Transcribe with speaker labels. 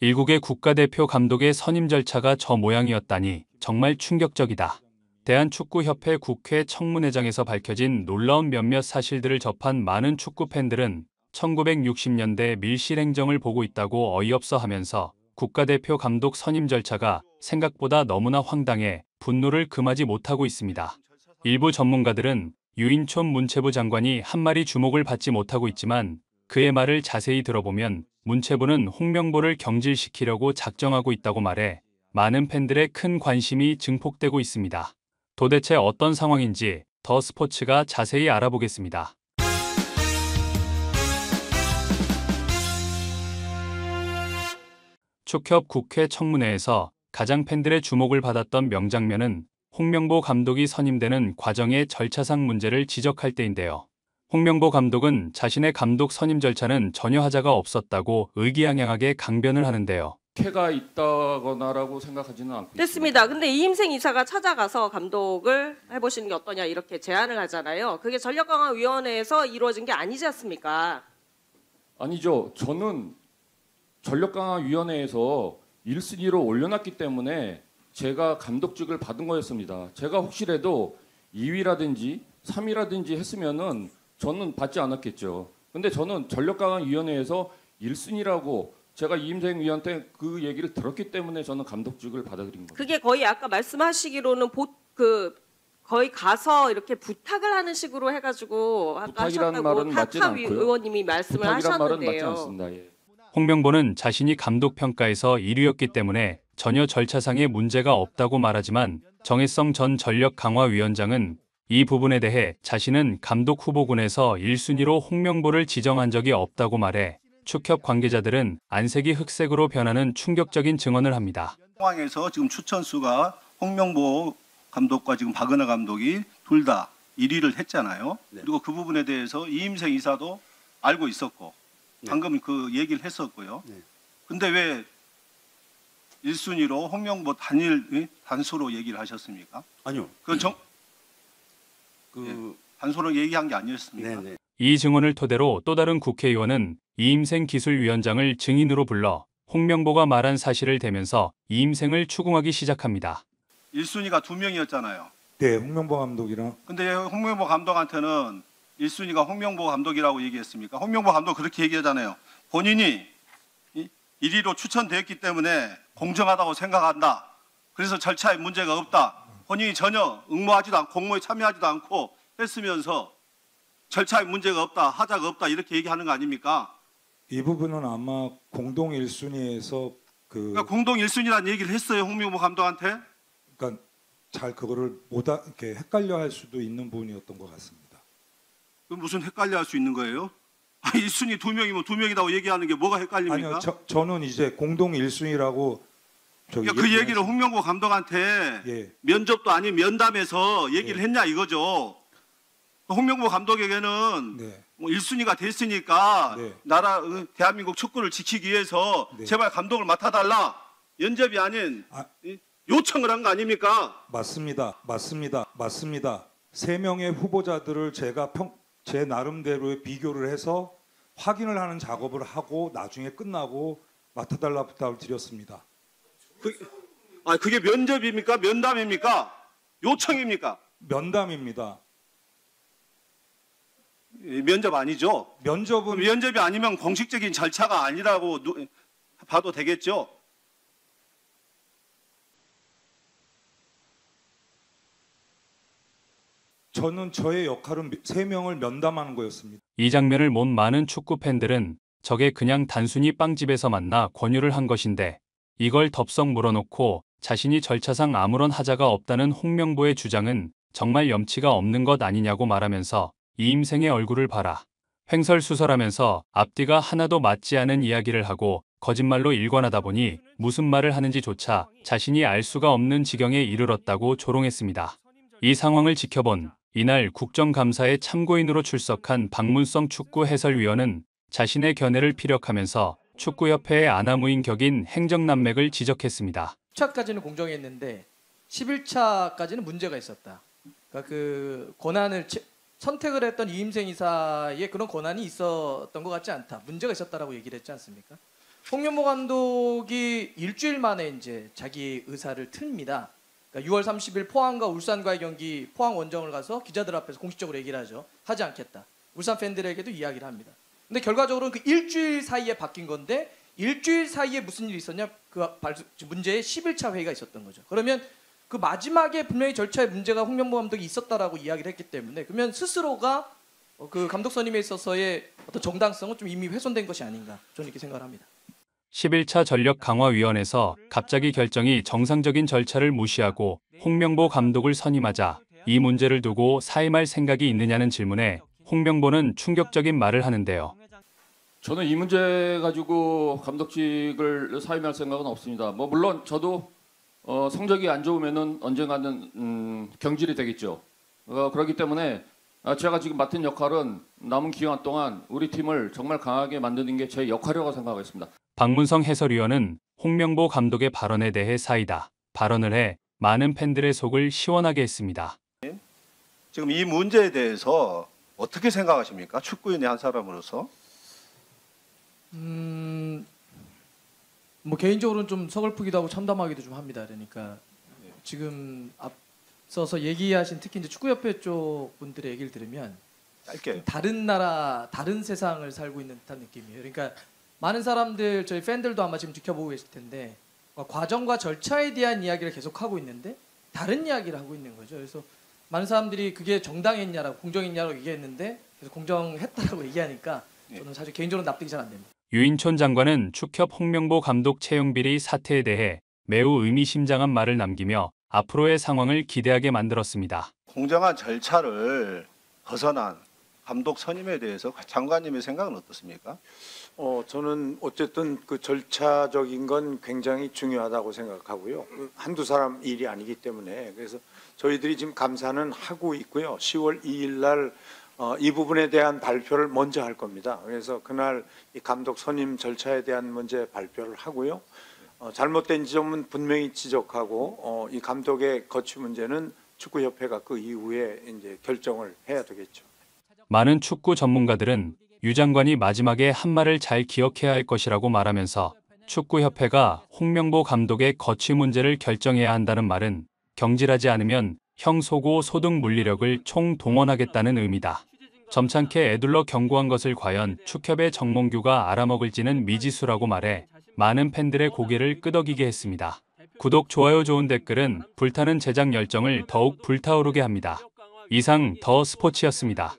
Speaker 1: 일국의 국가대표 감독의 선임 절차가 저 모양이었다니 정말 충격적이다. 대한축구협회 국회 청문회장에서 밝혀진 놀라운 몇몇 사실들을 접한 많은 축구 팬들은 1960년대 밀실 행정을 보고 있다고 어이없어 하면서 국가대표 감독 선임 절차가 생각보다 너무나 황당해 분노를 금하지 못하고 있습니다. 일부 전문가들은 유인촌 문체부 장관이 한 말이 주목을 받지 못하고 있지만 그의 말을 자세히 들어보면 문체부는 홍명보를 경질시키려고 작정하고 있다고 말해 많은 팬들의 큰 관심이 증폭되고 있습니다. 도대체 어떤 상황인지 더 스포츠가 자세히 알아보겠습니다. 축협 국회 청문회에서 가장 팬들의 주목을 받았던 명장면은 홍명보 감독이 선임되는 과정의 절차상 문제를 지적할 때인데요. 홍명보 감독은 자신의 감독 선임 절차는 전혀 하자가 없었다고 의기양양하게 강변을 하는데요.
Speaker 2: 쾌가 있다거나라고 생각하지는 않고
Speaker 3: 됐습니다.
Speaker 2: 있습니다.
Speaker 3: 근데 이임생 이사가 찾아가서 감독을 해보시는 게 어떠냐 이렇게 제안을 하잖아요. 그게 전력강화위원회에서 이루어진 게 아니지 않습니까?
Speaker 2: 아니죠. 저는 전력강화위원회에서 1순위로 올려놨기 때문에 제가 감독직을 받은 거였습니다. 제가 혹시라도 2위라든지 3위라든지 했으면은 저는 받지 않았겠죠. 근데 저는 전력강화위원회에서 1순위라고 제가 이임생 위원한테 그 얘기를 들었기 때문에 저는 감독직을 받아들인 겁니다.
Speaker 3: 그게 거의 아까 말씀하시기로는 거의 가서 이렇게 부탁을 하는 식으로 해가지고 아까
Speaker 2: 부탁이라는 말은
Speaker 3: 하셨다고
Speaker 2: 맞지는
Speaker 3: 타카
Speaker 2: 않고요.
Speaker 3: 의원님이 말씀을
Speaker 2: 부탁이란 말은 맞지
Speaker 3: 하셨는데요.
Speaker 2: 않습니다. 예.
Speaker 1: 홍명보는 자신이 감독 평가에서 1위였기 때문에 전혀 절차상의 문제가 없다고 말하지만 정혜성 전 전력강화위원장은 이 부분에 대해 자신은 감독 후보군에서 1순위로 홍명보를 지정한 적이 없다고 말해 축협 관계자들은 안색이 흑색으로 변하는 충격적인 증언을 합니다.
Speaker 4: 상황에서 지금 추천수가 홍명보 감독과 지금 박은하 감독이 둘 다 1위를 했잖아요.
Speaker 5: 네.
Speaker 4: 그리고 그 부분에 대해서 이임생 이사도 알고 있었고
Speaker 5: 네.
Speaker 4: 방금 그 얘기를 했었고요.
Speaker 5: 네.
Speaker 4: 근데 왜 1순위로 홍명보 단수로 얘기를 하셨습니까?
Speaker 5: 아니요.
Speaker 4: 단수로 얘기한 게 아니었습니까?
Speaker 5: 네네.
Speaker 1: 이 증언을 토대로 또 다른 국회의원은 이임생 기술위원장을 증인으로 불러 홍명보가 말한 사실을 대면서 이임생을 추궁하기 시작합니다.
Speaker 4: 1순위가 2명이었잖아요.
Speaker 6: 네, 홍명보 감독이랑.
Speaker 4: 근데 홍명보 감독한테는 1순위가 홍명보 감독이라고 얘기했습니까? 홍명보 감독 그렇게 얘기하잖아요. 본인이 1위로 추천되었기 때문에 공정하다고 생각한다. 그래서 절차에 문제가 없다. 본인이 전혀 응모하지도 않고 공모에 참여하지도 않고 했으면서 절차에 문제가 없다, 하자가 없다 이렇게 얘기하는 거 아닙니까?
Speaker 6: 이 부분은 아마 공동 1순위에서
Speaker 4: 그러니까 공동 1순위라는 얘기를 했어요, 홍명보 감독한테.
Speaker 6: 그러니까 잘 그거를 이렇게 헷갈려 할 수도 있는 부분이었던 것 같습니다.
Speaker 4: 무슨 헷갈려 할 수 있는 거예요? 1순위 2명이면 2명이라고 얘기하는 게 뭐가 헷갈립니까?
Speaker 6: 아니요, 저는 이제 공동 1순위라고
Speaker 4: 그러니까 그 얘기를 홍명보 감독한테
Speaker 6: 예.
Speaker 4: 면접도 아닌 면담에서 얘기를 했냐 이거죠. 홍명보 감독에게는
Speaker 6: 네.
Speaker 4: 1순위가 됐으니까
Speaker 6: 네.
Speaker 4: 대한민국 축구를 지키기 위해서
Speaker 6: 네.
Speaker 4: 제발 감독을 맡아달라. 연접이 아닌 요청을 한 거 아닙니까?
Speaker 6: 맞습니다. 3명의 후보자들을 제가 제 나름대로의 비교를 해서 확인을 하는 작업을 하고 나중에 끝나고 맡아달라 부탁을 드렸습니다.
Speaker 4: 그게 면접입니까? 면담입니까? 요청입니까?
Speaker 6: 면담입니다.
Speaker 4: 면접 아니죠?
Speaker 6: 면접은
Speaker 4: 면접이 아니면 공식적인 절차가 아니라고 봐도 되겠죠?
Speaker 6: 저는 저의 역할은 3명을 면담하는 거였습니다.
Speaker 1: 이 장면을 본 많은 축구 팬들은 저게 그냥 단순히 빵집에서 만나 권유를 한 것인데 이걸 덥석 물어놓고 자신이 절차상 아무런 하자가 없다는 홍명보의 주장은 정말 염치가 없는 것 아니냐고 말하면서 이임생의 얼굴을 봐라. 횡설수설하면서 앞뒤가 하나도 맞지 않은 이야기를 하고 거짓말로 일관하다 보니 무슨 말을 하는지조차 자신이 알 수가 없는 지경에 이르렀다고 조롱했습니다. 이 상황을 지켜본 이날 국정감사에 참고인으로 출석한 박문성 축구 해설위원은 자신의 견해를 피력하면서 축구협회의 아나무인 격인 행정난맥을 지적했습니다.
Speaker 7: 10차까지는 공정했는데 11차까지는 문제가 있었다. 그러니까 그 권한을 선택을 했던 이임생 이사의 그런 권한이 있었던 것 같지 않다. 문제가 있었다라고 얘기를 했지 않습니까? 홍명보 감독이 일주일 만에 이제 자기 의사를 틉니다. 그러니까 6월 30일 포항과 울산과의 경기 포항 원정을 가서 기자들 앞에서 공식적으로 얘기를 하죠. 하지 않겠다. 울산 팬들에게도 이야기를 합니다. 근데 결과적으로는 그 일주일 사이에 바뀐 건데 일주일 사이에 무슨 일이 있었냐? 그 문제의 10일차 회의가 있었던 거죠. 그러면 그 마지막에 분명히 절차에 문제가 홍명보 감독이 있었다라고 이야기를 했기 때문에 그러면 스스로가 그 감독 선임에 있어서의 어떤 정당성은 좀 이미 훼손된 것이 아닌가 저는 이렇게 생각을 합니다.
Speaker 1: 11차 전력강화위원회에서 갑자기 결정이 정상적인 절차를 무시하고 홍명보 감독을 선임하자 이 문제를 두고 사임할 생각이 있느냐는 질문에 홍명보는 충격적인 말을 하는데요.
Speaker 2: 저는 이 문제 가지고 감독직을 사임할 생각은 없습니다. 뭐 물론 저도 성적이 안 좋으면은 언젠가는 경질이 되겠죠. 그렇기 때문에 제가 지금 맡은 역할은 남은 기간 동안 우리 팀을 정말 강하게 만드는 게 제 역할이라고 생각하겠습니다.
Speaker 1: 박문성 해설위원은 홍명보 감독의 발언에 대해 사이다 발언을 해 많은 팬들의 속을 시원하게 했습니다.
Speaker 4: 지금 이 문제에 대해서 어떻게 생각하십니까? 축구인의 한 사람으로서.
Speaker 7: 뭐 개인적으로는 좀 서글프기도 하고 참담하기도 좀 합니다. 그러니까 지금 앞서서 얘기하신 특히 이제 축구협회 쪽 분들의 얘기를 들으면
Speaker 4: 짧게.
Speaker 7: 다른 나라, 다른 세상을 살고 있는 듯한 느낌이에요. 그러니까 많은 사람들, 저희 팬들도 아마 지금 지켜보고 계실 텐데 과정과 절차에 대한 이야기를 계속 하고 있는데 다른 이야기를 하고 있는 거죠. 그래서 많은 사람들이 그게 정당했냐라고 공정했냐라고 얘기했는데 그래서 공정했다라고 얘기하니까 저는 사실 개인적으로 납득이 잘 안 됩니다.
Speaker 1: 유인촌 장관은 축협 홍명보 감독 채용 비리 사태에 대해 매우 의미심장한 말을 남기며 앞으로의 상황을 기대하게 만들었습니다.
Speaker 4: 공정한 절차를 벗어난 감독 선임에 대해서 장관님의 생각은 어떻습니까?
Speaker 5: 저는 어쨌든 그 절차적인 건 굉장히 중요하다고 생각하고요. 한두 사람 일이 아니기 때문에 그래서 저희들이 지금 감사는 하고 있고요. 10월 2일 날 이 부분에 대한 발표를 먼저 할 겁니다. 그래서 그날 이 감독 선임 절차에 대한 문제 발표를 하고요. 잘못된 지점은 분명히 지적하고 이 감독의 거취 문제는 축구협회가 그 이후에 이제 결정을 해야 되겠죠.
Speaker 1: 많은 축구 전문가들은 유 장관이 마지막에 한 말을 잘 기억해야 할 것이라고 말하면서 축구협회가 홍명보 감독의 거취 문제를 결정해야 한다는 말은 경질하지 않으면 형소고 소득 물리력을 총동원하겠다는 의미다. 점잖게 애둘러 경고한 것을 과연 축협의 정몽규가 알아먹을지는 미지수라고 말해 많은 팬들의 고개를 끄덕이게 했습니다. 구독, 좋아요, 좋은 댓글은 불타는 제작 열정을 더욱 불타오르게 합니다. 이상 더 스포츠였습니다.